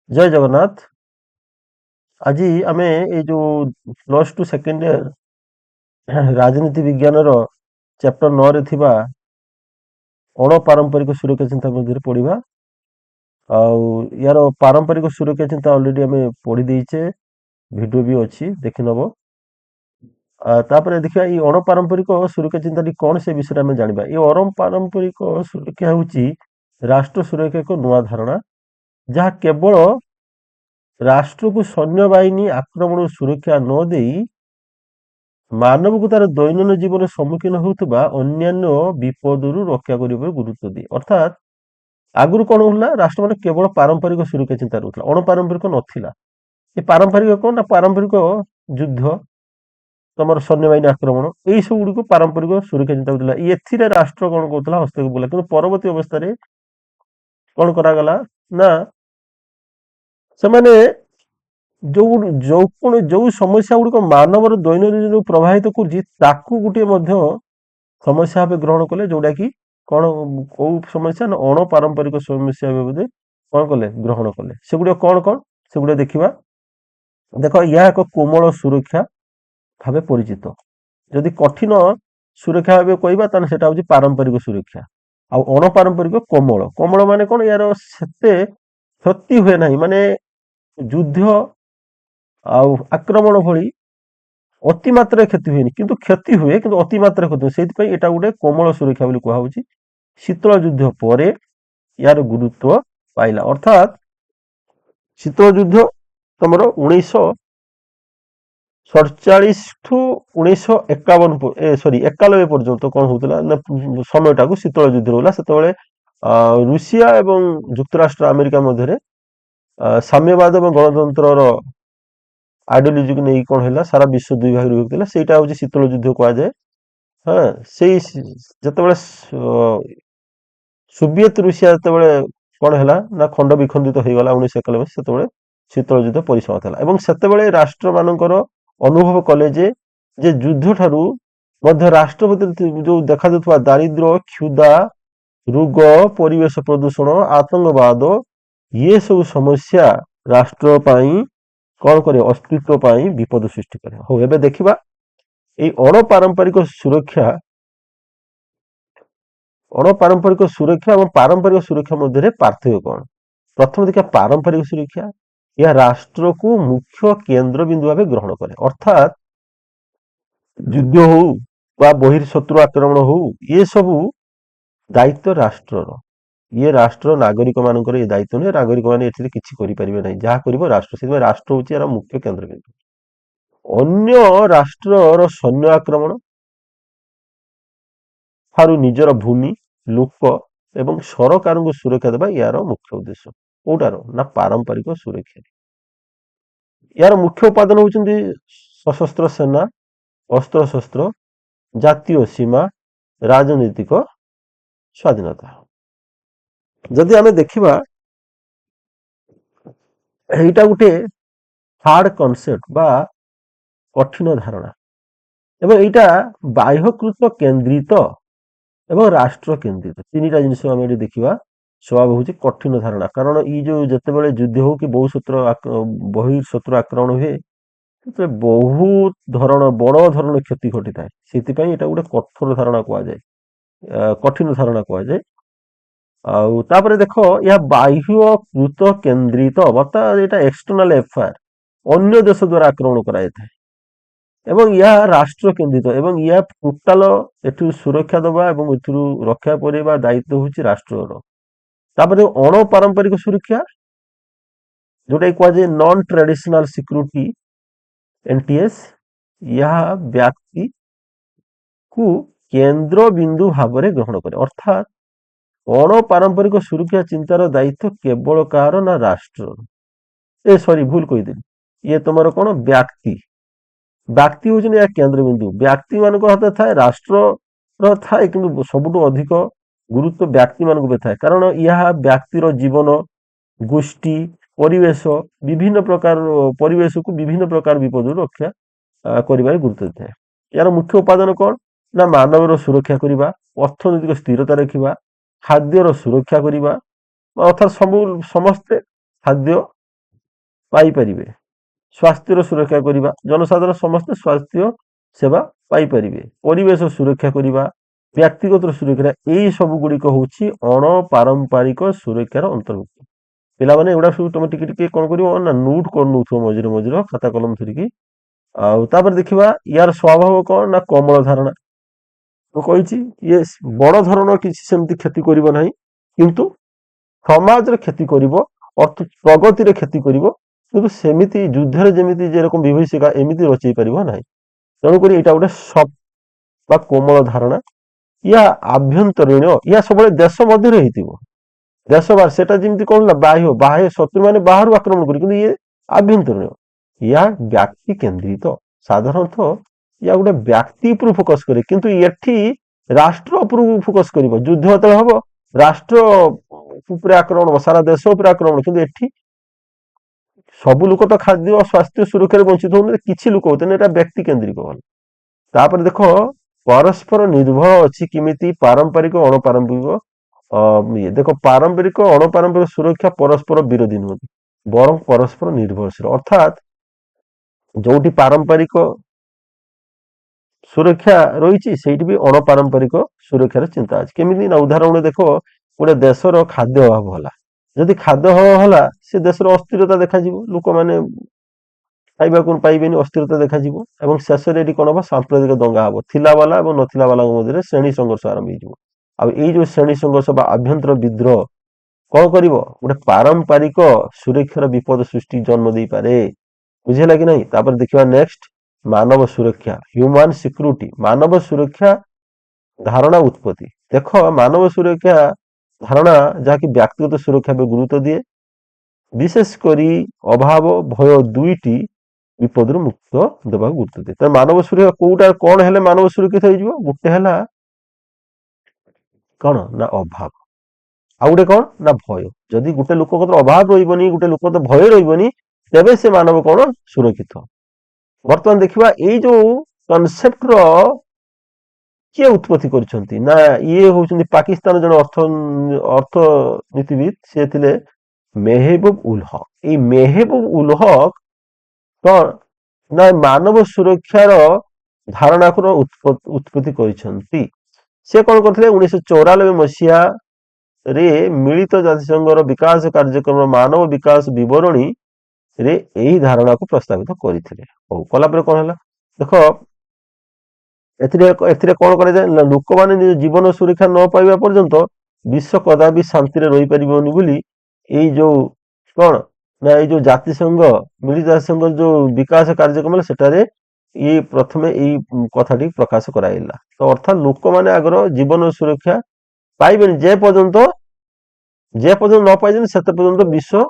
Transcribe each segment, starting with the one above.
ଜୟ ଜଗନ୍ନାଥ। ଆଜି ଆମେ ଏଇ ଯୋଉ ପ୍ଲସ୍ ଟୁ ସେକେଣ୍ଡ ଇୟର ରାଜନୀତି ବିଜ୍ଞାନର ଚାପ୍ଟର 9 ରେ ଥିବା ଅଣପାରମ୍ପରିକ ସୁରକ୍ଷା ଚିନ୍ତା ମଧ୍ୟରେ ପଢିବା। ଆଉ ୟାର ପାରମ୍ପରିକ ସୁରକ୍ଷା ଚିନ୍ତା ଅଲରେଡି ଆମେ ପଢି ଦେଇଛେ, ଭିଡିଓ ବି ଅଛି, ଦେଖି ନବ। ତାପରେ ଦେଖିବା ଏଇ ଅଣପାରମ୍ପରିକ ସୁରକ୍ଷା ଚିନ୍ତାଟି କଣ, ସେ ବିଷୟରେ ଆମେ ଜାଣିବା। ଏଇ ଅଣପାରମ୍ପରିକ ସୁରକ୍ଷା ହେଉଛି ରାଷ୍ଟ୍ର ସୁରକ୍ଷା ଏକ ନୂଆ ଧାରଣା, ଯାହା କେବଳ ରାଷ୍ଟ୍ରକୁ ସୈନ୍ୟବାହିନୀ ଆକ୍ରମଣରୁ ସୁରକ୍ଷା ନ ଦେଇ ମାନବକୁ ତାର ଦୈନନ୍ଦିନ ଜୀବନରେ ସମ୍ମୁଖୀନ ହେଉଥିବା ଅନ୍ୟାନ୍ୟ ବିପଦରୁ ରକ୍ଷା କରିବା ଉପରେ ଗୁରୁତ୍ୱ ଦିଏ। ଅର୍ଥାତ୍ ଆଗରୁ କଣ ହଉଥିଲା, ରାଷ୍ଟ୍ରମାନେ କେବଳ ପାରମ୍ପରିକ ସୁରକ୍ଷା ଚିନ୍ତା ରହୁଥିଲା, ଅଣପାରମ୍ପରିକ ନଥିଲା। ଏ ପାରମ୍ପରିକ କଣ ନା, ପାରମ୍ପରିକ ଯୁଦ୍ଧ, ତମର ସୈନ୍ୟବାହିନୀ ଆକ୍ରମଣ, ଏଇ ସବୁ ଗୁଡିକ ପାରମ୍ପରିକ ସୁରକ୍ଷା ଚିନ୍ତା ହଉଥିଲା। ଏଥିରେ ରାଷ୍ଟ୍ର କଣ କରୁଥିଲା, ହସ୍ତକ୍ଷେପ କଲା। କିନ୍ତୁ ପରବର୍ତ୍ତୀ ଅବସ୍ଥାରେ କଣ କରାଗଲା ନା, ସେମାନେ ଯୋଉ ସମସ୍ୟା ଗୁଡିକ ମାନବର ଦୈନନ୍ଦିନ ପ୍ରଭାବିତ କରୁଛି, ତାକୁ ଗୋଟିଏ ମଧ୍ୟ ସମସ୍ୟା ଭାବେ ଗ୍ରହଣ କଲେ, ଯୋଉଟା କି କଣ, କୋଉ ସମସ୍ୟା ନା ଅଣପାରମ୍ପରିକ ସମସ୍ୟା ଭାବେ କଣ କଲେ, ଗ୍ରହଣ କଲେ। ସେଗୁଡିକ କଣ କଣ, ସେଗୁଡିକ ଦେଖିବା। ଦେଖ, ଏହା ଏକ କୋମଳ ସୁରକ୍ଷା ଭାବେ ପରିଚିତ। ଯଦି କଠିନ ସୁରକ୍ଷା ଭାବେ କହିବା, ତାହେଲେ ସେଟା ହଉଛି ପାରମ୍ପରିକ ସୁରକ୍ଷା। ଆଉ ଅଣପାରମ୍ପରିକ କୋମଳ। କୋମଳ ମାନେ କଣ, ୟାର ସେତେ କ୍ଷତି ହୁଏ ନାହିଁ, ମାନେ ଯୁଦ୍ଧ ଆଉ ଆକ୍ରମଣ ଭଳି ଅତି ମାତ୍ରାରେ କ୍ଷତି ହୁଏନି, କିନ୍ତୁ କ୍ଷତି ହୁଏ, କିନ୍ତୁ ଅତି ମାତ୍ରାରେ କ୍ଷତି ହୁଏ। ସେଇଥିପାଇଁ ଏଟା ଗୋଟେ କୋମଳ ସୁରକ୍ଷା ବୋଲି କୁହାହଉଛି। ଶୀତଳ ଯୁଦ୍ଧ ପରେ ୟାର ଗୁରୁତ୍ୱ ପାଇଲା। ଅର୍ଥାତ୍ ଶୀତଳ ଯୁଦ୍ଧ ତମର 1947 ଠୁ 1991 ପର୍ଯ୍ୟନ୍ତ କଣ ହଉଥିଲା ନା, ସମୟଟାକୁ ଶୀତଳ ଯୁଦ୍ଧ ରହିଲା। ସେତେବେଳେ ରୁଷିଆ ଏବଂ ଯୁକ୍ତରାଷ୍ଟ୍ର ଆମେରିକା ମଧ୍ୟରେ ସାମ୍ୟବାଦ ଏବଂ ଗଣତନ୍ତ୍ରର ଆଇଡିଓଲୋଜିକୁ ନେଇ କଣ ହେଲା, ସାରା ବିଶ୍ୱ ଦୁଇ ଭାଗରେ ବିଭକ୍ତ ହେଲା। ସେଇଟା ହଉଛି ଶୀତଳ ଯୁଦ୍ଧ କୁହାଯାଏ। ହଁ, ସେଇ ଯେତେବେଳେ ସୋଭିଏତ ରୁଷିଆ ଯେତେବେଳେ କଣ ହେଲା ନା, ଖଣ୍ଡ ବିଖଣ୍ଡିତ ହେଇଗଲା 1991, ସେତେବେଳେ ଶୀତଳ ଯୁଦ୍ଧ ପରିସମାପ୍ତ ହେଲା। ଏବଂ ସେତେବେଳେ ରାଷ୍ଟ୍ର ମାନଙ୍କର ଅନୁଭବ କଲେ ଯେ ଯୁଦ୍ଧ ଠାରୁ ମଧ୍ୟ ରାଷ୍ଟ୍ର ପ୍ରତି ଯୋଉ ଦେଖାଯାଉଥିବା ଦାରିଦ୍ର୍ୟ, କ୍ଷୁଧା, ରୋଗ, ପରିବେଶ ପ୍ରଦୂଷଣ, ଆତଙ୍କବାଦ, ଇଏ ସବୁ ସମସ୍ୟା ରାଷ୍ଟ୍ର ପାଇଁ କଣ କରେ, ଅସ୍ତିତ୍ୱ ପାଇଁ ବିପଦ ସୃଷ୍ଟି କରେ। ହଉ, ଏବେ ଦେଖିବା ଏଇ ଅଣପାରମ୍ପରିକ ସୁରକ୍ଷା ଏବଂ ପାରମ୍ପରିକ ସୁରକ୍ଷା ମଧ୍ୟରେ ପାର୍ଥକ୍ୟ କଣ। ପ୍ରଥମେ ଦେଖିବା ପାରମ୍ପରିକ ସୁରକ୍ଷା। ଏହା ରାଷ୍ଟ୍ରକୁ ମୁଖ୍ୟ କେନ୍ଦ୍ରବିନ୍ଦୁ ଭାବେ ଗ୍ରହଣ କରେ। ଅର୍ଥାତ୍ ଯୁଦ୍ଧ ହଉ ବା ବହିର୍ଶତ୍ରୁ ଆକ୍ରମଣ ହଉ, ଇଏ ସବୁ ଦାୟିତ୍ୱ ରାଷ୍ଟ୍ରର। ଇଏ ରାଷ୍ଟ୍ର ନାଗରିକ ମାନଙ୍କର ଏ ଦାୟିତ୍ୱ ନୁହେଁ। ନାଗରିକ ମାନେ ଏଥିରେ କିଛି କରିପାରିବେ ନାହିଁ, ଯାହା କରିବ ରାଷ୍ଟ୍ର। ସେଥିପାଇଁ ରାଷ୍ଟ୍ର ହଉଛି ଏହାର ମୁଖ୍ୟ କେନ୍ଦ୍ରବିନ୍ଦୁ। ଅନ୍ୟ ରାଷ୍ଟ୍ରର ସୈନ୍ୟ ଆକ୍ରମଣ ଠାରୁ ନିଜର ଭୂମି, ଲୋକ ଏବଂ ସରକାରଙ୍କୁ ସୁରକ୍ଷା ଦେବା ଏହାର ମୁଖ୍ୟ ଉଦ୍ଦେଶ୍ୟ। କୋଉଟାର ନା, ପାରମ୍ପରିକ ସୁରକ୍ଷା। ଏହାର ମୁଖ୍ୟ ଉପାଦାନ ହଉଛନ୍ତି ସଶସ୍ତ୍ର ସେନା, ଅସ୍ତ୍ରଶସ୍ତ୍ର, ଜାତୀୟ ସୀମା, ରାଜନୈତିକ ସ୍ୱାଧୀନତା। ଯଦି ଆମେ ଦେଖିବା, ଏଇଟା ଗୋଟେ ହାର୍ଡ କନସେପ୍ଟ ବା କଠିନ ଧାରଣା, ଏବଂ ଏଇଟା ବାହ୍ୟକୃତ କେନ୍ଦ୍ରିତ ଏବଂ ରାଷ୍ଟ୍ର କେନ୍ଦ୍ରିତ, ତିନିଟା ଜିନିଷ ଆମେ ଏଠି ଦେଖିବା। ସ୍ୱଭାବ ହଉଛି କଠିନ ଧାରଣା, କାରଣ ଏଇ ଯୋଉ ଯେତେବେଳେ ଯୁଦ୍ଧ ହଉ କି ବହିଃଶତ୍ରୁ ଆକ୍ରମଣ ହୁଏ, ସେଥିରେ ବହୁତ ବଡ ଧରଣର କ୍ଷତି ଘଟିଥାଏ। ସେଥିପାଇଁ ଏଟା ଗୋଟେ କଠୋର ଧାରଣା କୁହାଯାଏ, କଠିନ ଧାରଣା କୁହାଯାଏ। ଆଉ ତାପରେ ଦେଖ, ଏହା ବାହ୍ୟକୃତ କେନ୍ଦ୍ରିତ, ବର୍ତ୍ତମାନ ଏଇଟା ଏକ୍ସଟର୍ନାଲ ଏଫଆଇଆର, ଅନ୍ୟ ଦେଶ ଦ୍ୱାରା ଆକ୍ରମଣ କରାଯାଇଥାଏ। ଏବଂ ଏହା ରାଷ୍ଟ୍ର କେନ୍ଦ୍ରିତ, ଏବଂ ଏହା ଟୋଟାଲ ଏଠୁ ସୁରକ୍ଷା ଦେବା ଏବଂ ଏଥିରୁ ରକ୍ଷା କରିବା ଦାୟିତ୍ୱ ହେଉଛି ରାଷ୍ଟ୍ରର। ତାପରେ ଅଣପାରମ୍ପରିକ ସୁରକ୍ଷା, ଯୋଉଟା କୁହାଯାଏ ନନ୍ ଟ୍ରାଡିସନାଲ ସିକ୍ୟୁରିଟି, ଏନଟିଏସ୍, ଏହା ବ୍ୟକ୍ତିକୁ କେନ୍ଦ୍ରବିନ୍ଦୁ ଭାବରେ ଗ୍ରହଣ କରେ। ଅର୍ଥାତ୍ ଅଣପାରମ୍ପରିକ ସୁରକ୍ଷା ଚିନ୍ତାର ଦାୟିତ୍ୱ କେବଳ କାହାର ନା, ରାଷ୍ଟ୍ରର। ଭୁଲ କହିଦେଲି, ଇଏ ତମର କଣ, ବ୍ୟକ୍ତି ହଉଛନ୍ତି ଏହା କେନ୍ଦ୍ରବିନ୍ଦୁ। ବ୍ୟକ୍ତି ମାନଙ୍କ ହାତରେ ଥାଏ, ରାଷ୍ଟ୍ରର ଥାଏ, କିନ୍ତୁ ସବୁଠୁ ଅଧିକ ଗୁରୁତ୍ୱ ବ୍ୟକ୍ତି ମାନଙ୍କୁ ଥାଏ। କାରଣ ଏହା ବ୍ୟକ୍ତିର ଜୀବନ, ଗୋଷ୍ଠୀ, ପରିବେଶ, ପରିବେଶକୁ ବିଭିନ୍ନ ପ୍ରକାର ବିପଦରୁ ରକ୍ଷା କରିବାରେ ଗୁରୁତ୍ୱ ଦେଇଥାଏ। ଏହାର ମୁଖ୍ୟ ଉପାଦାନ କଣ ନା, ମାନବର ସୁରକ୍ଷା କରିବା, ଅର୍ଥନୈତିକ ସ୍ଥିରତା ରଖିବା, ଖାଦ୍ୟର ସୁରକ୍ଷା କରିବା, ଅର୍ଥାତ୍ ସମସ୍ତେ ଖାଦ୍ୟ ପାଇପାରିବେ। ସ୍ୱାସ୍ଥ୍ୟର ସୁରକ୍ଷା କରିବା, ଜନସାଧାରଣ ସମସ୍ତେ ସ୍ୱାସ୍ଥ୍ୟ ସେବା ପାଇପାରିବେ। ପରିବେଶ ସୁରକ୍ଷା କରିବା, ବ୍ୟକ୍ତିଗତ ସୁରକ୍ଷା, ଏଇ ସବୁ ଗୁଡିକ ହଉଛି ଅଣପାରମ୍ପରିକ ସୁରକ୍ଷାର ଅନ୍ତର୍ଭୁକ୍ତ। ପିଲାମାନେ ଏଗୁଡା ସବୁ ତମେ ଟିକେ ଟିକେ କଣ କରିବ ନା ନୋଟ କରିନଉଥିବ ମଝିରେ ମଝିରେ ଖାତା କଲମ ଧରିକି। ଆଉ ତାପରେ ଦେଖିବା ୟାର ସ୍ୱଭାବ କଣ ନା କୋମଳ ଧାରଣା। ମୁଁ କହିଛି ଇଏ ବଡ ଧରଣ କିଛି ସେମିତି କ୍ଷତି କରିବ ନାହିଁ, କିନ୍ତୁ ସମାଜରେ କ୍ଷତି କରିବ, ଅର୍ଥ ପ୍ରଗତିରେ କ୍ଷତି କରିବ, କିନ୍ତୁ ସେମିତି ଯୁଦ୍ଧରେ ଯେମିତି ଯେରକମ ବିଭୀଷିକା ଏମିତି ରଚେଇ ପାରିବ ନାହିଁ। ତେଣୁକରି ଏଇଟା ଗୋଟେ ସଫ୍ଟ ବା କୋମଳ ଧାରଣା। ୟା ଆଭ୍ୟନ୍ତରୀଣ, ୟା ସବୁବେଳେ ଦେଶ ମଧ୍ୟରେ ହେଇଥିବ। ଦେଶ ବା ସେଟା ଯେମିତି କଣ ନା ବାହ୍ୟ ଶତ୍ରୁ ମାନେ ବାହାରୁ ଆକ୍ରମଣ କରେ, କିନ୍ତୁ ଇଏ ଆଭ୍ୟନ୍ତରୀଣ। ୟା ବ୍ୟକ୍ତି କେନ୍ଦ୍ରିତ, ସାଧାରଣତଃ ୟା ଗୋଟେ ବ୍ୟକ୍ତି ଉପରୁ ଫୋକସ କରେ, କିନ୍ତୁ ଏଠି ରାଷ୍ଟ୍ର ଉପରକୁ ଫୋକସ କରିବ। ଯୁଦ୍ଧ ଯେତେବେଳେ ହବ ରାଷ୍ଟ୍ର ଉପରେ ଆକ୍ରମଣ ହବ, ସାରା ଦେଶ ଉପରେ ଆକ୍ରମଣ, କିନ୍ତୁ ଏଠି ସବୁ ଲୋକ ତ ଖାଦ୍ୟ ସ୍ୱାସ୍ଥ୍ୟ ସୁରକ୍ଷାରେ ବଞ୍ଚିତ ହଉନାହାନ୍ତି, କିଛି ଲୋକ ହଉଛନ୍ତି, ଏଟା ବ୍ୟକ୍ତି କେନ୍ଦ୍ରିକ ଭଲ। ତାପରେ ଦେଖ ପରସ୍ପର ନିର୍ଭର ଅଛି କେମିତି ପାରମ୍ପରିକ ଅଣପାରମ୍ପରିକ। ଦେଖ ପାରମ୍ପରିକ ଅଣପାରମ୍ପରିକ ସୁରକ୍ଷା ପରସ୍ପର ବିରୋଧୀ ନୁହନ୍ତି, ବରଂ ପରସ୍ପର ନିର୍ଭରଶୀଳ। ଅର୍ଥାତ୍ ଯୋଉଠି ପାରମ୍ପରିକ ସୁରକ୍ଷା ରହିଛି ସେଇଠି ବି ଅଣପାରମ୍ପରିକ ସୁରକ୍ଷାର ଚିନ୍ତା ଅଛି। କେମିତି ନା ଉଦାହରଣ ଦେଖ, ଗୋଟେ ଦେଶର ଖାଦ୍ୟ ଅଭାବ ହେଲା, ଯଦି ଖାଦ୍ୟ ଅଭାବ ହେଲା ସେ ଦେଶର ଅସ୍ଥିରତା ଦେଖାଯିବ, ଲୋକମାନେ ଖାଇବାକୁ ପାଇବେନି, ଅସ୍ଥିରତା ଦେଖାଯିବ, ଏବଂ ଶେଷରେ ଏଠି କଣ ହବ ସାମ୍ପ୍ରଦାୟିକ ଦଙ୍ଗା ହବ, ଥିଲା ବାଲା ଏବଂ ନଥିଲା ବାଲାଙ୍କ ମଧ୍ୟରେ ଶ୍ରେଣୀ ସଂଘର୍ଷ ଆରମ୍ଭ ହେଇଯିବ। ଆଉ ଏଇ ଯୋଉ ଶ୍ରେଣୀ ସଂଘର୍ଷ ବା ଆଭ୍ୟନ୍ତର ବିଦ୍ରୋହ କଣ କରିବ, ଗୋଟେ ପାରମ୍ପରିକ ସୁରକ୍ଷାର ବିପଦ ସୃଷ୍ଟି ଜନ୍ମ ଦେଇପାରେ। ବୁଝିହେଲା କି ନାହିଁ? ତାପରେ ଦେଖିବା ନେକ୍ସଟ ମାନବ ସୁରକ୍ଷା, ହ୍ୟୁମାନ ସିକ୍ୟୁରିଟି, ମାନବ ସୁରକ୍ଷା ଧାରଣା ଉତ୍ପତ୍ତି। ଦେଖ ମାନବ ସୁରକ୍ଷା ଧାରଣା ଯାହାକି ବ୍ୟକ୍ତିଗତ ସୁରକ୍ଷା ଉପରେ ଗୁରୁତ୍ୱ ଦିଏ, ବିଶେଷ କରି ଅଭାବ ଭୟ ଦୁଇଟି ବିପଦରୁ ମୁକ୍ତ ଦେବାକୁ ଗୁରୁତ୍ୱ ଦିଏ। ତେଣୁ ମାନବ ସୁରକ୍ଷା କୋଉଟା କଣ ହେଲେ ମାନବ ସୁରକ୍ଷିତ ହେଇଯିବ, ଗୋଟେ ହେଲା କଣ ନା ଅଭାବ, ଆଉ ଗୋଟେ କଣ ନା ଭୟ। ଯଦି ଗୋଟେ ଲୋକ କତର ଅଭାବ ରହିବନି, ଗୋଟେ ଲୋକ ତ ଭୟ ରହିବନି, ତେବେ ସେ ମାନବ କଣ ସୁରକ୍ଷିତ। ବର୍ତ୍ତମାନ ଦେଖିବା ଏଇ ଯୋଉ କନସେପ୍ଟର କିଏ ଉତ୍ପତ୍ତି କରିଛନ୍ତି ନା ଇଏ ହଉଛନ୍ତି ପାକିସ୍ତାନ ଜଣେ ଅର୍ଥନୀତିବିଦ, ସିଏ ଥିଲେ ମେହେବୁବ ଉଲ ହକ। ଏଇ ମେହେବୁବ ଉଲ ହକ କଣ ନା ମାନବ ସୁରକ୍ଷାର ଧାରଣାକୁ ଉତ୍ପତ୍ତି କରିଛନ୍ତି। ସେ କଣ କରିଥିଲେ 1994 ମସିହାରେ ମିଳିତ ଜାତିସଂଘର ବିକାଶ କାର୍ଯ୍ୟକ୍ରମ ମାନବ ବିକାଶ ବିବରଣୀ ରେ ଏହି ଧାରଣାକୁ ପ୍ରସ୍ତାବିତ କରିଥିଲେ। ହଉ କଲା ପରେ କଣ ହେଲା ଦେଖ, ଏଥିରେ କଣ କରାଯାଏ ନା ଲୋକମାନେ ନିଜ ଜୀବନ ସୁରକ୍ଷା ନ ପାଇବା ପର୍ଯ୍ୟନ୍ତ ବିଶ୍ୱ କଦାପି ଶାନ୍ତିରେ ରହିପାରିବନି ବୋଲି ଏଇ ଯୋଉ କଣ ନା ଏଇ ଯୋଉ ଜାତିସଂଘ ମିଳିତ ଜାତିସଂଘ ଯୋଉ ବିକାଶ କାର୍ଯ୍ୟକ୍ରମ ସେଠାରେ ଇଏ ପ୍ରଥମେ ଏଇ କଥାଟି ପ୍ରକାଶ କରାଇଲା। ତ ଅର୍ଥାତ୍ ଲୋକମାନେ ଆଗର ଜୀବନ ସୁରକ୍ଷା ପାଇବେନି, ଯେ ପର୍ଯ୍ୟନ୍ତ ନ ପାଇଛନ୍ତି ସେତେ ପର୍ଯ୍ୟନ୍ତ ବିଶ୍ୱ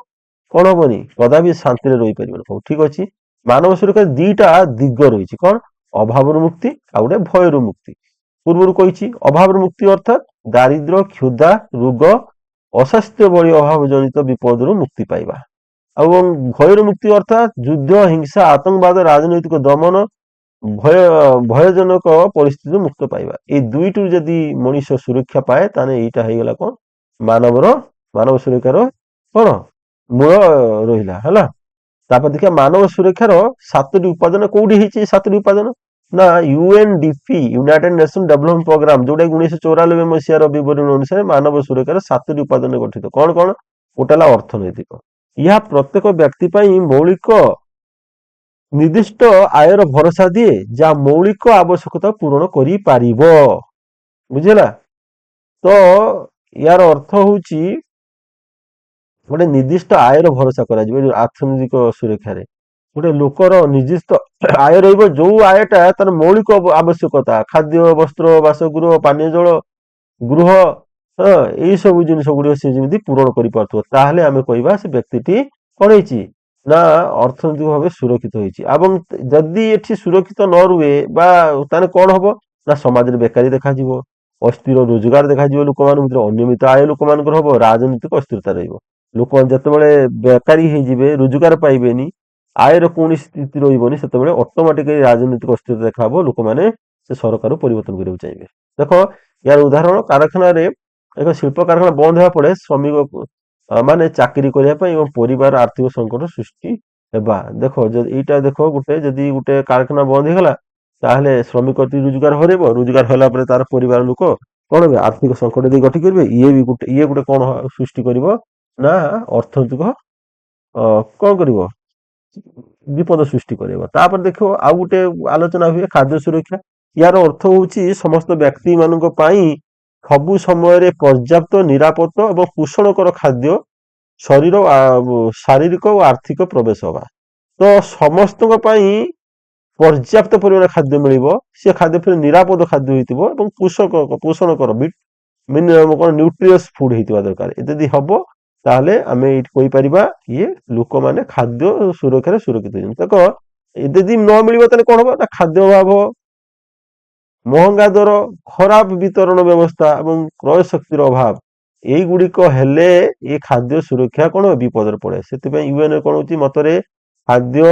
କଣ ହବନି, କଦାପି ଶାନ୍ତିରେ ରହିପାରିବନି। ହଉ ଠିକ ଅଛି, ମାନବ ସୁରକ୍ଷା ଦିଟା ଦିଗ ରହିଛି, କଣ ଅଭାବରୁ ମୁକ୍ତି ଆଉ ଗୋଟେ ଭୟରୁ ମୁକ୍ତି। ପୂର୍ବରୁ କହିଛି ଅଭାବରୁ ମୁକ୍ତି ଅର୍ଥାତ୍ ଦାରିଦ୍ର୍ୟ କ୍ଷୁଧା ରୋଗ ଅସ୍ୱାସ୍ଥ୍ୟ ଭଳି ଅଭାବ ଜନିତ ବିପଦରୁ ମୁକ୍ତି ପାଇବା, ଏବଂ ଭୟରୁ ମୁକ୍ତି ଅର୍ଥାତ୍ ଯୁଦ୍ଧ ହିଂସା ଆତଙ୍କବାଦ ରାଜନୈତିକ ଦମନ ଭୟଜନକ ପରିସ୍ଥିତିରୁ ମୁକ୍ତ ପାଇବା। ଏଇ ଦୁଇଟିରୁ ଯଦି ମଣିଷ ସୁରକ୍ଷା ପାଏ ତାହେଲେ ଏଇଟା ହେଇଗଲା କଣ ମାନବ ସୁରକ୍ଷାର କଣ ମୂଳ ରହିଲା ହେଲା। ତାପରେ ଦେଖିବା ମାନବ ସୁରକ୍ଷାର 7ଟି ଉପାଦାନ କୋଉଠି ହେଇଛି। 7ଟି ଉପାଦାନ ନା UNDP united nation development programme, ଯୋଉଟା 1994 ମସିହାର ବିବରଣୀ ଅନୁସାରେ ମାନବ ସୁରକ୍ଷାର 7ଟି ଉପାଦାନ ଗଠିତ। କଣ କଣ? ଗୋଟେ ହେଲା ଅର୍ଥନୈତିକ, ଏହା ପ୍ରତ୍ୟେକ ବ୍ୟକ୍ତି ପାଇଁ ମୌଳିକ ନିର୍ଦ୍ଦିଷ୍ଟ ଆୟର ଭରସା ଦିଏ, ଯାହା ମୌଳିକ ଆବଶ୍ୟକତା ପୂରଣ କରିପାରିବ। ବୁଝିଲା? ତ ୟାର ଅର୍ଥ ହଉଛି ଗୋଟେ ନିର୍ଦ୍ଦିଷ୍ଟ ଆୟର ଭରସା କରାଯିବ ଅର୍ଥନୈତିକ ସୁରକ୍ଷାରେ। ଗୋଟେ ଲୋକର ନିର୍ଦ୍ଦିଷ୍ଟ ଆୟ ରହିବ, ଯୋଉ ଆୟଟା ତାର ମୌଳିକ ଆବଶ୍ୟକତା ଖାଦ୍ୟ ବସ୍ତ୍ର ବାସଗୃହ ପାନୀୟ ଜଳ ଗୃହ ଏଇ ସବୁ ଜିନିଷ ଗୁଡିକ ସେ ଯେମିତି ପୂରଣ କରିପାରୁଥିବ, ତାହେଲେ ଆମେ କହିବା ସେ ବ୍ୟକ୍ତିଟି କଣ ହେଇଛି ନା ଅର୍ଥନୈତିକ ଭାବେ ସୁରକ୍ଷିତ ହେଇଛି। ଏବଂ ଯଦି ଏଠି ସୁରକ୍ଷିତ ନ ରୁହେ ବା ତାହେଲେ କଣ ହବ ନା ସମାଜରେ ବେକାରୀ ଦେଖାଯିବ, ଅସ୍ଥିର ରୋଜଗାର ଦେଖାଯିବ, ଲୋକମାନଙ୍କ ଭିତରେ ଅନିୟମିତ ଆୟ ଲୋକମାନଙ୍କର ହବ, ରାଜନୈତିକ ଅସ୍ଥିରତା ରହିବ। ଲୋକମାନେ ଯେତେବେଳେ ବେକାରୀ ହେଇଯିବେ, ରୋଜଗାର ପାଇବେନି, ଆୟର କୌଣସି ସ୍ଥିତି ରହିବନି, ସେତେବେଳେ ଅଟୋମେଟିକାଲି ରାଜନୈତିକ ଅସ୍ଥିରତା ଦେଖାହବ, ଲୋକମାନେ ସେ ସରକାର ପରିବର୍ତ୍ତନ କରିବାକୁ ଚାହିଁବେ। ଦେଖ ୟାର ଉଦାହରଣ, କାରଖାନାରେ ଏକ ଶିଳ୍ପ କାରଖାନା ବନ୍ଦ ହେବା ପରେ ଶ୍ରମିକ ମାନେ ଚାକିରି କରିବା ପାଇଁ ଏବଂ ପରିବାର ଆର୍ଥିକ ସଂକଟ ସୃଷ୍ଟି ହେବା। ଦେଖ ଏଇଟା ଦେଖ ଯଦି ଗୋଟେ କାରଖାନା ବନ୍ଦ ହେଇଗଲା ତାହେଲେ ଶ୍ରମିକଟି ରୋଜଗାର ହରେଇବ, ରୋଜଗାର ହେଲା ପରେ ତାର ପରିବାର ଲୋକ କଣ ହେବେ, ଆର୍ଥିକ ସଙ୍କଟ ଦେଇ ଗତି କରିବେ। ଇଏ ଗୋଟେ କଣ ସୃଷ୍ଟି କରିବ ନା ଅର୍ଥନୈତିକ କଣ କରିବ, ବିପଦ ସୃଷ୍ଟି କରିବ। ତାପରେ ଦେଖିବ ଆଉ ଗୋଟେ ଆଲୋଚନା ହୁଏ ଖାଦ୍ୟ ସୁରକ୍ଷା। ୟାର ଅର୍ଥ ହଉଛି ସମସ୍ତ ବ୍ୟକ୍ତି ମାନଙ୍କ ପାଇଁ ସବୁ ସମୟରେ ପର୍ଯ୍ୟାପ୍ତ ନିରାପଦ ଏବଂ ପୋଷଣକର ଖାଦ୍ୟ ଶରୀର ଶାରୀରିକ ଓ ଆର୍ଥିକ ପ୍ରବେଶ ହବା। ତ ସମସ୍ତଙ୍କ ପାଇଁ ପର୍ଯ୍ୟାପ୍ତ ପରିମାଣ ଖାଦ୍ୟ ମିଳିବ, ସେ ଖାଦ୍ୟ ଫେରେ ନିରାପଦ ଖାଦ୍ୟ ହେଇଥିବ ଏବଂ ପୋଷଣକର କଣ ନ୍ୟୁଟ୍ରିୟସ୍ ଫୁଡ ହେଇଥିବା ଦରକାର। ଏ ଯଦି ହବ ତାହେଲେ ଆମେ ଏଇଠି କହିପାରିବା ଇଏ ଲୋକମାନେ ଖାଦ୍ୟ ସୁରକ୍ଷାରେ ସୁରକ୍ଷିତ ହେଇଛନ୍ତି। ଦେଖ ଯଦି ନ ମିଳିବ ତାହେଲେ କଣ ହବ ନା ଖାଦ୍ୟ ଅଭାବ, ମହଙ୍ଗା ଦର, ଖରାପ ବିତରଣ ବ୍ୟବସ୍ଥା ଏବଂ କ୍ରୟ ଶକ୍ତିର ଅଭାବ, ଏଇଗୁଡିକ ହେଲେ ଏ ଖାଦ୍ୟ ସୁରକ୍ଷା କଣ ବିପଦରେ ପଡେ। ସେଥିପାଇଁ ୟୁଏନ କଣ ହଉଛି ମତରେ ଖାଦ୍ୟ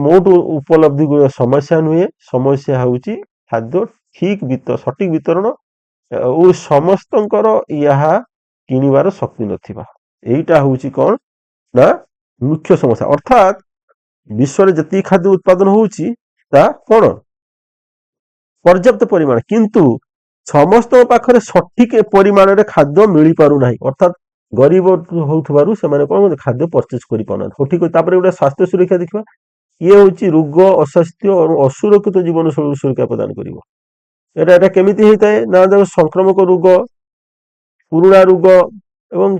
ମୋଟ ଉପଲବ୍ଧି ସମସ୍ୟା ନୁହେଁ, ସମସ୍ୟା ହଉଛି ଖାଦ୍ୟ ସଠିକ ବିତରଣ ଓ ସମସ୍ତଙ୍କର ଏହା କିଣିବାର ଶକ୍ତି ନଥିବା। ଏଇଟା ହଉଛି କଣ ନା ମୁଖ୍ୟ ସମସ୍ୟା। ଅର୍ଥାତ୍ ବିଶ୍ୱରେ ଯେତିକି ଖାଦ୍ୟ ଉତ୍ପାଦନ ହଉଛି ତା କଣ ପର୍ଯ୍ୟାପ୍ତ ପରିମାଣ, କିନ୍ତୁ ସମସ୍ତଙ୍କ ପାଖରେ ସଠିକ ପରିମାଣରେ ଖାଦ୍ୟ ମିଳିପାରୁନାହିଁ। ଅର୍ଥାତ୍ ଗରିବ ହଉଥିବାରୁ ସେମାନେ କଣ ଖାଦ୍ୟ ପରଚେଜ କରିପାରୁନାହାନ୍ତି। ହଉ ଠିକ ଅଛି। ତାପରେ ଗୋଟେ ସ୍ୱାସ୍ଥ୍ୟ ସୁରକ୍ଷା ଦେଖିବା। ଇଏ ହଉଛି ରୋଗ, ଅସ୍ୱାସ୍ଥ୍ୟ ଏବଂ ଅସୁରକ୍ଷିତ ଜୀବନ ସୁରକ୍ଷା ପ୍ରଦାନ କରିବ। ଏଟା କେମିତି ହେଇଥାଏ ନା ସଂକ୍ରାମକ ରୋଗ, ପୁରୁଣା ରୋଗ ଏବଂ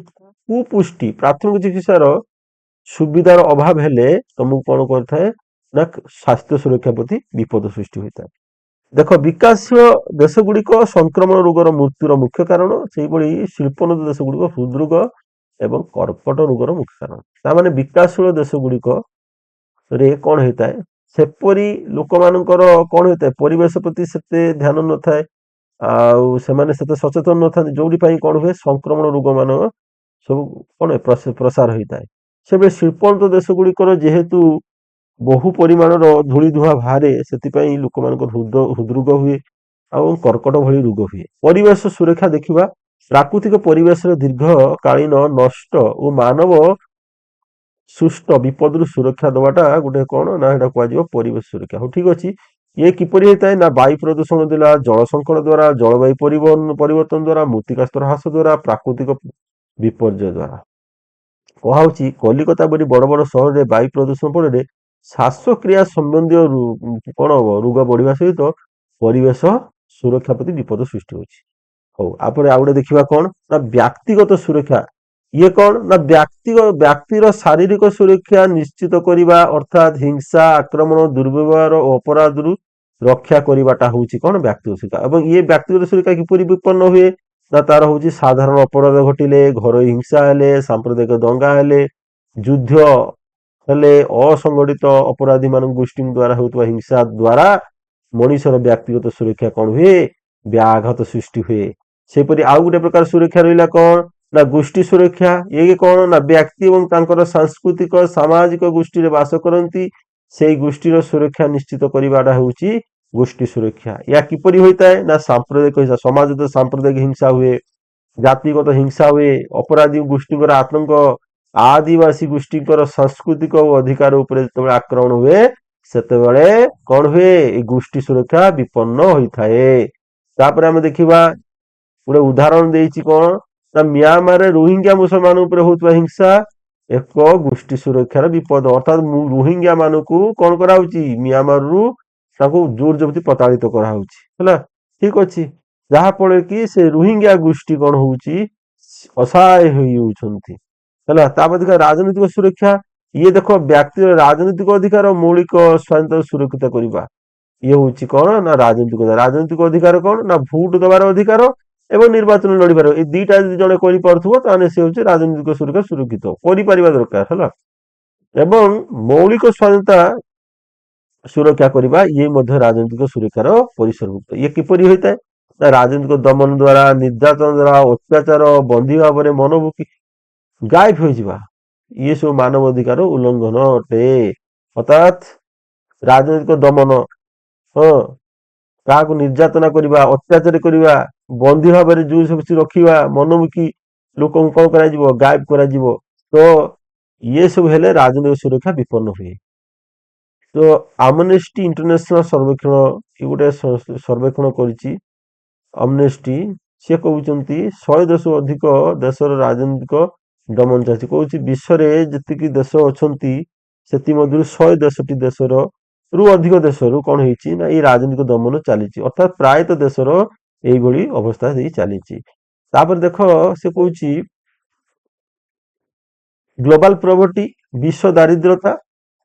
କୁପୁଷ୍ଟି, ପ୍ରାଥମିକ ଚିକିତ୍ସାର ସୁବିଧାର ଅଭାବ ହେଲେ ତମକୁ କଣ କରିଥାଏ ନା ସ୍ୱାସ୍ଥ୍ୟ ସୁରକ୍ଷା ପ୍ରତି ବିପଦ ସୃଷ୍ଟି ହୋଇଥାଏ। ଦେଖ ବିକାଶଶୀଳ ଦେଶ ଗୁଡିକ ସଂକ୍ରମଣ ରୋଗର ମୃତ୍ୟୁର ମୁଖ୍ୟ କାରଣ, ସେଇଭଳି ଶିଳ୍ପୋନ୍ନତ ଦେଶ ଗୁଡିକ ହୃଦରୋଗ ଏବଂ କର୍କଟ ରୋଗର ମୁଖ୍ୟ କାରଣ। ତାମାନେ ବିକାଶଶୀଳ ଦେଶ ଗୁଡିକ ରେ କଣ ହେଇଥାଏ, ସେପରି ଲୋକମାନଙ୍କର କଣ ହେଇଥାଏ ପରିବେଶ ପ୍ରତି ସେତେ ଧ୍ୟାନ ନଥାଏ, ଆଉ ସେମାନେ ସେତେ ସଚେତନ ନଥାନ୍ତି, ଯୋଉଥି ପାଇଁ କଣ ହୁଏ ସଂକ୍ରମଣ ରୋଗ ମାନ ସବୁ କଣ ପ୍ରସାର ହେଇଥାଏ। ସେବେ ଶିଳ୍ପୋନ୍ନତ ଦେଶ ଗୁଡିକର ଯେହେତୁ ବହୁ ପରିମାଣର ଧୂଳି ଧୂଆଁ ବାହାରେ, ସେଥିପାଇଁ ଲୋକମାନଙ୍କର ହୃଦରୋଗ ହୁଏ ଆଉ କର୍କଟ ଭଳି ରୋଗ ହୁଏ। ପରିବେଶ ସୁରକ୍ଷା ଦେଖିବା। ପ୍ରାକୃତିକ ପରିବେଶର ଦୀର୍ଘ କାଳୀନ ନଷ୍ଟ ଓ ମାନବ ସୃଷ୍ଟ ବିପଦରୁ ସୁରକ୍ଷା ଦବାଟା ଗୋଟେ କଣ ନା ଏଟା କୁହାଯିବ ପରିବେଶ ସୁରକ୍ଷା। ହଉ ଠିକ ଅଛି। ଇଏ କିପରି ହେଇଥାଏ ନା ବାୟୁ ପ୍ରଦୂଷଣ ଦ୍ୱାରା, ଜଳ ସଙ୍କଟ ଦ୍ୱାରା, ଜଳବାୟୁ ପରିବର୍ତ୍ତନ ଦ୍ୱାରା, ମୃତ୍ତିକା ସ୍ତର ହ୍ରାସ ଦ୍ୱାରା, ପ୍ରାକୃତିକ ବିପର୍ଯ୍ୟୟ ଦ୍ୱାରା। କୁହାହଉଛି କଲିକତା ପରି ବଡ ବଡ ସହରରେ ବାୟୁ ପ୍ରଦୂଷଣ ଫଳରେ ଶ୍ୱାସକ୍ରିୟା ସମ୍ବନ୍ଧୀୟ କଣ ହବ ରୋଗ ବଢିବା ସହିତ ପରିବେଶ ସୁରକ୍ଷା ପ୍ରତି ବିପଦ ସୃଷ୍ଟି ହଉଛି। ହଉ ଆପରେ ଆଉ ଗୋଟେ ଦେଖିବା କଣ ନା ବ୍ୟକ୍ତିଗତ ସୁରକ୍ଷା। ଇଏ କଣ ନା ବ୍ୟକ୍ତିର ଶାରୀରିକ ସୁରକ୍ଷା ନିଶ୍ଚିତ କରିବା, ଅର୍ଥାତ୍ ହିଂସା, ଆକ୍ରମଣ, ଦୁର୍ବ୍ୟବହାର ଓ ଅପରାଧରୁ ରକ୍ଷା କରିବାଟା ହଉଛି କଣ ବ୍ୟକ୍ତିଗତ ସୁରକ୍ଷା। ଏବଂ ଇଏ ବ୍ୟକ୍ତିଗତ ସୁରକ୍ଷା କିପରି ବିପନ୍ନ ହୁଏ ନା ତାର ହଉଛି ସାଧାରଣ ଅପରାଧ ଘଟିଲେ, ଘରୋଇ ହିଂସା ହେଲେ, ସାମ୍ପ୍ରଦାୟିକ ଦଙ୍ଗା ହେଲେ, ଯୁଦ୍ଧ ହେଲେ, ଅସଂଗଠିତ ଅପରାଧୀ ମାନଙ୍କ ଗୋଷ୍ଠୀ ଦ୍ୱାରା ହେଉଥିବା ହିଂସା ଦ୍ୱାରା ମଣିଷର ବ୍ୟକ୍ତିଗତ ସୁରକ୍ଷା କଣ ହୁଏ ବ୍ୟାଘାତ ସୃଷ୍ଟି ହୁଏ। ସେପରି ଆଉ ଗୋଟେ ପ୍ରକାର ସୁରକ୍ଷା ରହିଲା କଣ ନା ଗୋଷ୍ଠୀ ସୁରକ୍ଷା। ଇଏ କଣ ନା ବ୍ୟକ୍ତି ଏବଂ ତାଙ୍କର ସାଂସ୍କୃତିକ ସାମାଜିକ ଗୋଷ୍ଠୀରେ ବାସ କରନ୍ତି, ସେଇ ଗୋଷ୍ଠୀର ସୁରକ୍ଷା ନିଶ୍ଚିତ କରିବାଟା ହେଉଛି ଗୋଷ୍ଠୀ ସୁରକ୍ଷା। ଏହା କିପରି ହୋଇଥାଏ ନା ସାମ୍ପ୍ରଦାୟିକ ହିଂସା, ସମାଜରେ ସାମ୍ପ୍ରଦାୟିକ ହିଂସା ହୁଏ, ଜାତିଗତ ହିଂସା ହୁଏ, ଅପରାଧୀ ଗୋଷ୍ଠୀଙ୍କର ଆତଙ୍କ, ଆଦିବାସୀ ଗୋଷ୍ଠୀଙ୍କର ସାଂସ୍କୃତିକ ଓ ଅଧିକାର ଉପରେ ଯେତେବେଳେ ଆକ୍ରମଣ ହୁଏ ସେତେବେଳେ କଣ ହୁଏ ଏଇ ଗୋଷ୍ଠୀ ସୁରକ୍ଷା ବିପନ୍ନ ହୋଇଥାଏ। ତାପରେ ଆମେ ଦେଖିବା ଗୋଟେ ଉଦାହରଣ ଦେଇଛି କଣ ନା ମିଆଁମାରରେ ରୋହିଙ୍ଗ୍ୟା ମୁସଲମାନ ଉପରେ ହଉଥିବା ହିଂସା ଏକ ଗୋଷ୍ଠୀ ସୁରକ୍ଷାର ବିପଦ। ଅର୍ଥାତ୍ ରୋହିଙ୍ଗ୍ୟା ମାନଙ୍କୁ କଣ କରାହଉଛି ମିଆଁମାରରୁ ତାଙ୍କୁ ଜୋର ଜବରଦସ୍ତି ପ୍ରତାଡ଼ିତ କରାହଉଛି ହେଲା। ଠିକ ଅଛି। ଯାହା ଫଳରେ କି ସେ ରୋହିଙ୍ଗ୍ୟା ଗୋଷ୍ଠୀ କଣ ହଉଛି ଅସହାୟ ହେଇଯାଉଛନ୍ତି ହେଲା। ତାପରେ ଦେଖିବା ରାଜନୈତିକ ସୁରକ୍ଷା। ଇଏ ଦେଖ ବ୍ୟକ୍ତିର ରାଜନୈତିକ ଅଧିକାର ମୌଳିକ ସ୍ୱାଧୀନତା ସୁରକ୍ଷିତ କରିବା। ଇଏ ହଉଛି କଣ ନା ରାଜନୈତିକ ଅଧିକାର କଣ ନା ଭୋଟ ଦେବାର ଅଧିକାର ଏବଂ ନିର୍ବାଚନ ଲଢିବାର। ଏଇ ଦିଟା ଯଦି ଜଣେ କରିପାରୁଥିବ ତାହେଲେ ସେ ହଉଛି ରାଜନୈତିକ ସୁରକ୍ଷା ସୁରକ୍ଷିତ କରିପାରିବା ଦରକାର ହେଲା। ଏବଂ ମୌଳିକ ସ୍ୱାଧୀନତା ସୁରକ୍ଷା କରିବା ଇଏ ମଧ୍ୟ ରାଜନୈତିକ ସୁରକ୍ଷାର ପରିସରଭୁକ୍ତ। ଇଏ କିପରି ହୋଇଥାଏ ନା ରାଜନୈତିକ ଦମନ ଦ୍ୱାରା, ନିର୍ଯାତନା ଦ୍ୱାରା, ଅତ୍ୟାଚାର, ବନ୍ଦୀ ଭାବରେ ମନୋଭୂତି ଗାୟବ ହୋଇଯିବା, ଇଏ ସବୁ ମାନବ ଅଧିକାର ଉଲ୍ଲଂଘନ ଅଟେ। ଅର୍ଥାତ୍ ରାଜନୈତିକ ଦମନ, ହଁ, କାହାକୁ ନିର୍ଯାତନା କରିବା, ଅତ୍ୟାଚାର କରିବା, ବନ୍ଦୀ ଭାବରେ ଯୋଉ ସବୁ ରଖିବା, ମନୋମୁଖୀ ଲୋକଙ୍କୁ କଣ କରାଯିବ ଗାୟବ କରାଯିବ। ତ ଇଏ ସବୁ ହେଲେ ରାଜନୈତିକ ସୁରକ୍ଷା ବିପନ୍ନ ହୁଏ। ତ ଆମନେଷ୍ଟି ଇଣ୍ଟରନ୍ୟାସନାଲ ସର୍ବେକ୍ଷଣ ଏ ଗୋଟେ ସର୍ବେକ୍ଷଣ କରିଛି। ଆମନେଷ୍ଟି ସେ କହୁଛନ୍ତି 100 ଅଧିକ ଦେଶର ରାଜନୈତିକ ଦମନ ଚାଲିଛି। କହୁଛି ବିଶ୍ୱରେ ଯେତିକି ଦେଶ ଅଛନ୍ତି ସେଥିମଧ୍ୟରୁ 110ଟି ଦେଶର ରୁ ଅଧିକ ଦେଶରୁ କଣ ହେଇଛି ନା ଏଇ ରାଜନୈତିକ ଦମନ ଚାଲିଛି। ଅର୍ଥାତ୍ ପ୍ରାୟତଃ ଦେଶର ଏଇଭଳି ଅବସ୍ଥା ଦେଇ ଚାଲିଛି। ତାପରେ ଦେଖ ସେ କହୁଛି ଗ୍ଲୋବାଲ ପ୍ରଭର୍ଟି ବିଶ୍ୱ ଦାରିଦ୍ରତା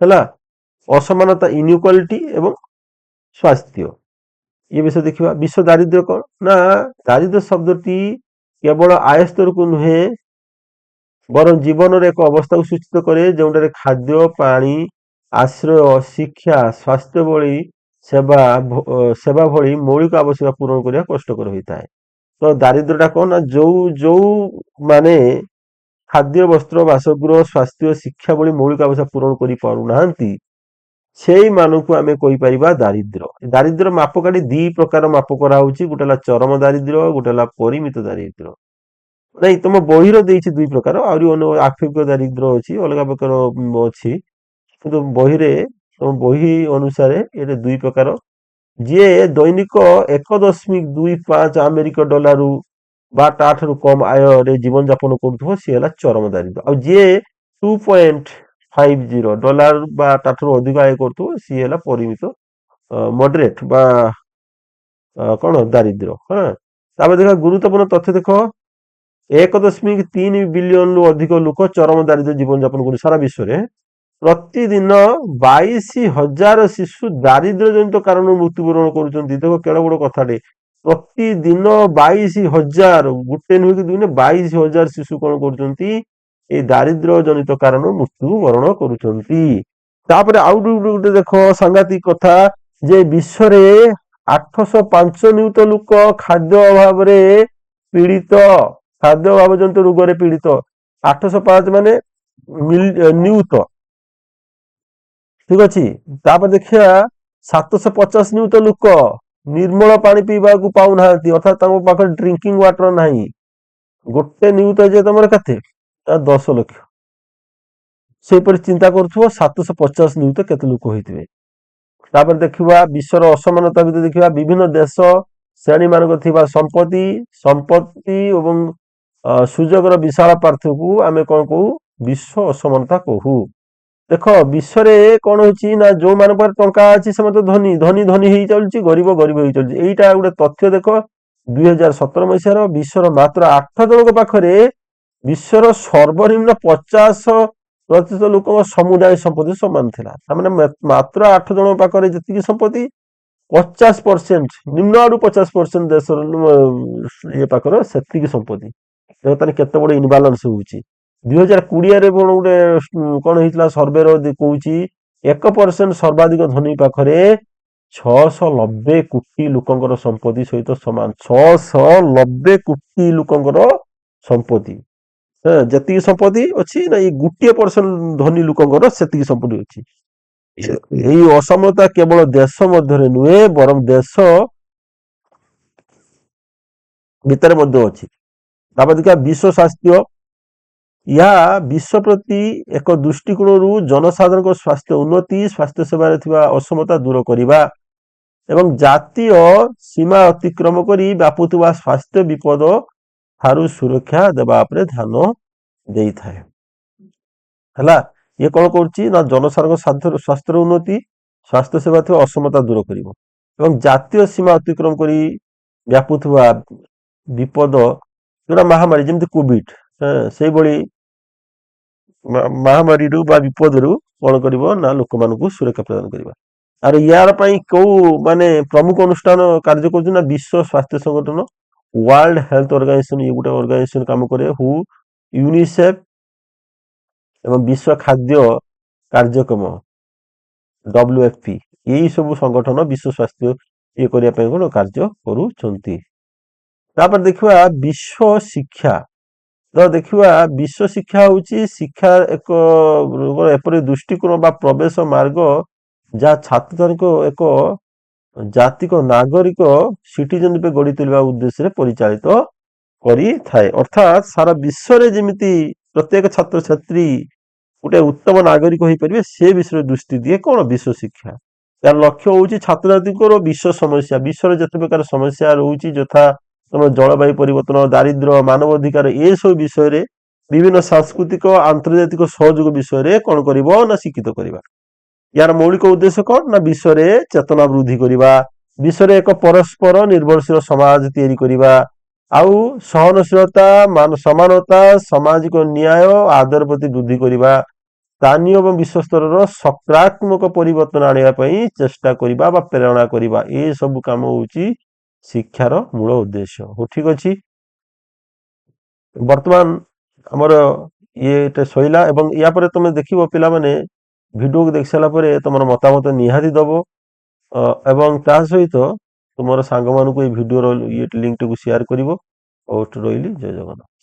ହେଲା, ଅସମାନତା ଇନ୍ଇକ୍ୱାଲିଟି ଏବଂ ସ୍ୱାସ୍ଥ୍ୟ। ଏ ବିଷୟ ଦେଖିବା। ବିଶ୍ୱ ଦାରିଦ୍ର୍ୟ କଣ ନା ଦାରିଦ୍ର୍ୟ ଶବ୍ଦଟି କେବଳ ଆୟ ସ୍ତରକୁ ନୁହେଁ ବରଂ ଜୀବନରେ ଏକ ଅବସ୍ଥାକୁ ସୂଚିତ କରେ ଯେଉଁଠାରେ ଖାଦ୍ୟ, ପାଣି, ଆଶ୍ରୟ, ଶିକ୍ଷା, ସ୍ୱାସ୍ଥ୍ୟ ଭଳି ସେବା ଭଳି ମୌଳିକ ଆବଶ୍ୟକତା ପୂରଣ କରିବା କଷ୍ଟକର ହୋଇଥାଏ। ତ ଦାରିଦ୍ର୍ୟଟା କଣ ନା ଯୋଉ ମାନେ ଖାଦ୍ୟ, ବସ୍ତ୍ର, ବାସଗୃହ, ସ୍ୱାସ୍ଥ୍ୟ, ଶିକ୍ଷା ଭଳି ମୌଳିକ ଆବଶ୍ୟକତା ପୂରଣ କରିପାରୁନାହାନ୍ତି ସେଇମାନଙ୍କୁ ଆମେ କହିପାରିବା ଦାରିଦ୍ର୍ୟ। ଦାରିଦ୍ର୍ୟ ମାପକାଠି ଦି ପ୍ରକାର ମାପ କରାହଉଛି। ଗୋଟେ ହେଲା ଚରମ ଦାରିଦ୍ର୍ୟ, ଗୋଟେ ହେଲା ପରିମିତ ଦାରିଦ୍ର୍ୟ। ନାଇଁ ତମ ବହିର ଦେଇଛି ଦୁଇ ପ୍ରକାର, ଆହୁରି ଆପେକ୍ଷିକ ଦାରିଦ୍ର୍ୟ ଅଛି, ଅଲଗା ପ୍ରକାର ଅଛି, କିନ୍ତୁ ବହିରେ ତମ ବହି ଅନୁସାରେ ଏଇଟା ଦୁଇ ପ୍ରକାର। ଯିଏ ଦୈନିକ 1.25 ଆମେରିକା ଡଲାରରୁ ବା ତାଠାରୁ କମ ଆୟରେ ଜୀବନଯାପନ କରୁଥିବ ସିଏ ହେଲା ଚରମ ଦାରିଦ୍ର୍ୟ। ଆଉ ଯିଏ $2.50 ବା ତାଠାରୁ ଅଧିକ ଆୟ କରୁଥିବ ସିଏ ହେଲା ପରିମିତ ମଡରେଟ ବା କଣ ଦାରିଦ୍ର୍ୟ। ହଁ, ତାପରେ ଦେଖ ଗୁରୁତ୍ୱପୂର୍ଣ୍ଣ ତଥ୍ୟ ଦେଖ 1.3 ବିଲିୟନରୁ ଅଧିକ ଲୋକ ଚରମ ଦାରିଦ୍ର୍ୟ ଜୀବନଯାପନ କରୁଛନ୍ତି ସାରା ବିଶ୍ୱରେ। ପ୍ରତିଦିନ 22,000 ଶିଶୁ ଦାରିଦ୍ର୍ୟ ଜନିତ କାରଣରୁ ମୃତ୍ୟୁବରଣ କରୁଛନ୍ତି। ଦେଖ କେଡେ ବଡ କଥାଟେ, ପ୍ରତିଦିନ 22,000, ଗୋଟେ ନୁହେଁ କି ଦୁଇ ନୁହେଁ, 22,000 ଶିଶୁ କଣ କରୁଛନ୍ତି ଏଇ ଦାରିଦ୍ର୍ୟ ଜନିତ କାରଣରୁ ମୃତ୍ୟୁବରଣ କରୁଛନ୍ତି। ତାପରେ ଆଉ ଗୋଟେ ଦେଖ ସାଂଘାତିକ କଥା ଯେ ବିଶ୍ୱରେ 805 ନିୟୁତ ଲୋକ ଖାଦ୍ୟ ଅଭାବରେ ପୀଡ଼ିତ, ଖାଦ୍ୟ ଅଭାବ ଜନିତ ରୋଗରେ ପୀଡ଼ିତ। 805 ମାନେ ନିୟୁତ, ଠିକ ଅଛି। ତାପରେ ଦେଖିବା 750 ନିୟୁତ ଲୋକ ନିର୍ମଳ ପାଣି ପିଇବାକୁ ପାଉନାହାନ୍ତି, ଅର୍ଥାତ୍ ତାଙ୍କ ପାଖରେ ଡ୍ରିଙ୍କିଂ ୱାଟର ନାହିଁ। ଗୋଟେ ନିୟୁତ ଯେ ତମର କେତେ 10 ଲକ୍ଷ। ସେହିପରି ଚିନ୍ତା କରୁଥିବ 750 ନିୟୁତ କେତେ ଲୋକ ହେଇଥିବେ। ତାପରେ ଦେଖିବା ବିଶ୍ୱର ଅସମାନତା ଭିତରେ ଦେଖିବା ବିଭିନ୍ନ ଦେଶ ଶ୍ରେଣୀ ମାନଙ୍କ ଥିବା ସମ୍ପତ୍ତି ଏବଂ ସୁଯୋଗର ବିଶାଳ ପାର୍ଥକ୍ୟକୁ ଆମେ କଣ କହୁ ବିଶ୍ୱ ଅସମାନତା କହୁ। ଦେଖ ବିଶ୍ୱରେ କଣ ହଉଛି ନା ଯୋଉମାନଙ୍କ ପାଖରେ ଟଙ୍କା ଅଛି ସେମାନେ ତ ଧନୀ ହେଇ ଚାଲୁଛି, ଗରିବ ହେଇ ଚାଲୁଛି। ଏଇଟା ଗୋଟେ ତଥ୍ୟ ଦେଖ 2017 ମସିହାର ବିଶ୍ୱର ମାତ୍ର 8 ଜଣଙ୍କ ପାଖରେ ବିଶ୍ୱର ସର୍ବନିମ୍ନ 50% ଲୋକଙ୍କ ସମୁଦାୟ ସମ୍ପତ୍ତି ସମାନ ଥିଲା। ତାମାନେ ମାତ୍ର 8 ଜଣଙ୍କ ପାଖରେ ଯେତିକି ସମ୍ପତ୍ତି 50%, ନିମ୍ନ ଆଡୁ 50% ଦେଶର ଇଏ ପାଖରେ ସେତିକି ସମ୍ପତ୍ତି। ତାହେଲେ କେତେ ବଡ ଇନବାଲାନ୍ସ ହଉଛି। 2020ରେ ଗୋଟେ କଣ ହେଇଥିଲା ସର୍ଭେର କହୁଛି 1% ସର୍ବାଧିକ ଧନୀ ପାଖରେ 690 କୋଟି ଲୋକଙ୍କର ସମ୍ପତ୍ତି ସହିତ ସମାନ। 690 କୋଟି ଲୋକଙ୍କର ସମ୍ପତ୍ତି, ଯେତିକି ସମ୍ପତ୍ତି ଅଛି ନା ଏଇ 1% ଧନୀ ଲୋକଙ୍କର ସେତିକି ସମ୍ପତ୍ତି ଅଛି। ଏଇ ଅସମତା କେବଳ ଦେଶ ମଧ୍ୟରେ ନୁହେଁ ବରଂ ଦେଶ ଭିତରେ ମଧ୍ୟ ଅଛି। ତାପରେ ଦେଖିବା ବିଶ୍ୱ ସ୍ୱାସ୍ଥ୍ୟ, ଏହା ବିଶ୍ୱ ପ୍ରତି ଏକ ଦୃଷ୍ଟିକୋଣରୁ ଜନସାଧାରଣଙ୍କ ସ୍ୱାସ୍ଥ୍ୟ ଉନ୍ନତି, ସ୍ୱାସ୍ଥ୍ୟ ସେବାରେ ଥିବା ଅସମତା ଦୂର କରିବା ଏବଂ ଜାତୀୟ ସୀମା ଅତିକ୍ରମ କରି ବ୍ୟାପୁଥିବା ସ୍ୱାସ୍ଥ୍ୟ ବିପଦ ଠାରୁ ସୁରକ୍ଷା ଦେବା ଉପରେ ଧ୍ୟାନ ଦେଇଥାଏ। ହେଲା, ଇଏ କଣ କରୁଛି ନା ଜନସାଧାରଣଙ୍କ ସ୍ୱାସ୍ଥ୍ୟର ଉନ୍ନତି, ସ୍ୱାସ୍ଥ୍ୟ ସେବା ଥିବା ଅସମତା ଦୂର କରିବ ଏବଂ ଜାତୀୟ ସୀମା ଅତିକ୍ରମ କରି ବ୍ୟାପୁଥିବା ବିପଦ ଯୋଉଟା ମହାମାରୀ ଯେମିତି କୋଭିଡ, ସେଇଭଳି ମହାମାରୀରୁ ବା ବିପଦରୁ କଣ କରିବ ନା ଲୋକମାନଙ୍କୁ ସୁରକ୍ଷା ପ୍ରଦାନ କରିବା। ଆର ୟାର ପାଇଁ କୋଉ ମାନେ ପ୍ରମୁଖ ଅନୁଷ୍ଠାନ କାର୍ଯ୍ୟ କରୁଛି ନା ବିଶ୍ୱ ସ୍ୱାସ୍ଥ୍ୟ ସଂଗଠନ, ୱାର୍ଲଡ ହେଲ୍ଥ ଅର୍ଗାନାଇଜେସନ, ଇଏ ଗୋଟେ ଅର୍ଗାନାଇଜେସନ କାମ କରେ, ୟୁନିସେଫ ଏବଂ ବିଶ୍ୱ ଖାଦ୍ୟ କାର୍ଯ୍ୟକ୍ରମ WFP, ଏଇ ସବୁ ସଂଗଠନ ବିଶ୍ୱ ସ୍ୱାସ୍ଥ୍ୟ ଇଏ କରିବା ପାଇଁ କଣ କାର୍ଯ୍ୟ କରୁଛନ୍ତି। ତାପରେ ଦେଖିବା ବିଶ୍ୱ ଶିକ୍ଷା। ଦେଖିବା ବିଶ୍ୱ ଶିକ୍ଷା ହଉଛି ଶିକ୍ଷା ଏକ ଏପରି ଦୃଷ୍ଟିକୋଣ ବା ପ୍ରବେଶ ମାର୍ଗ ଯାହା ଛାତ୍ରଛାତ୍ରୀଙ୍କ ଏକ ଜାତିକ ନାଗରିକ ସିଟିଜେନ ରୂପେ ଗଢି ତୋଳିବା ଉଦ୍ଦେଶ୍ୟରେ ପରିଚାଳିତ କରିଥାଏ। ଅର୍ଥାତ୍ ସାରା ବିଶ୍ୱରେ ଯେମିତି ପ୍ରତ୍ୟେକ ଛାତ୍ରଛାତ୍ରୀ ଗୋଟେ ଉତ୍ତମ ନାଗରିକ ହେଇପାରିବେ ସେ ବିଷୟରେ ଦୃଷ୍ଟି ଦିଏ କଣ ବିଶ୍ୱ ଶିକ୍ଷା। ତାର ଲକ୍ଷ୍ୟ ହଉଛି ଛାତ୍ରଛାତ୍ରୀଙ୍କର ବିଶ୍ୱ ସମସ୍ୟା, ବିଶ୍ୱରେ ଯେତେ ପ୍ରକାର ସମସ୍ୟା ରହୁଛି ଯଥା ତମର ଜଳବାୟୁ ପରିବର୍ତ୍ତନ, ଦାରିଦ୍ର୍ୟ, ମାନବ ଅଧିକାର ଏସବୁ ବିଷୟରେ ବିଭିନ୍ନ ସାଂସ୍କୃତିକ ଆନ୍ତର୍ଜାତିକ ସହଯୋଗ ବିଷୟରେ କଣ କରିବ ନା ଶିକ୍ଷିତ କରିବା। ୟାର ମୌଳିକ ଉଦ୍ଦେଶ୍ୟ କଣ ନା ବିଶ୍ୱରେ ଚେତନା ବୃଦ୍ଧି କରିବା, ବିଶ୍ୱରେ ଏକ ପରସ୍ପର ନିର୍ଭରଶୀଳ ସମାଜ ତିଆରି କରିବା, ଆଉ ସହନଶୀଳତା, ସମାନତା, ସାମାଜିକ ନ୍ୟାୟ, ଆଦର ପ୍ରତି ବୃଦ୍ଧି କରିବା, ସ୍ଥାନୀୟ ଏବଂ ବିଶ୍ୱ ସ୍ତରର ସକାରାତ୍ମକ ପରିବର୍ତ୍ତନ ଆଣିବା ପାଇଁ ଚେଷ୍ଟା କରିବା ବା ପ୍ରେରଣା କରିବା, ଏ ସବୁ କାମ ହଉଛି ଶିକ୍ଷାର ମୂଳ ଉଦ୍ଦେଶ୍ୟ। ହଉ ଠିକ ଅଛି, ବର୍ତ୍ତମାନ ଆମର ଇଏଟା ସଇଲା ଏବଂ ୟା ପରେ ତମେ ଦେଖିବ ପିଲାମାନେ ଭିଡ଼ିଓକୁ ଦେଖି ସାରିଲା ପରେ ତମର ମତାମତ ନିହାତି ଦବ ଏବଂ ତା ସହିତ ତୁମର ସାଙ୍ଗମାନଙ୍କୁ ଏଇ ଭିଡ଼ିଓର ଇଏ ଲିଙ୍କଟିକୁ ସେୟାର କରିବ। ହଉ ରହିଲି, ଜୟ ଜଗନ୍ନାଥ।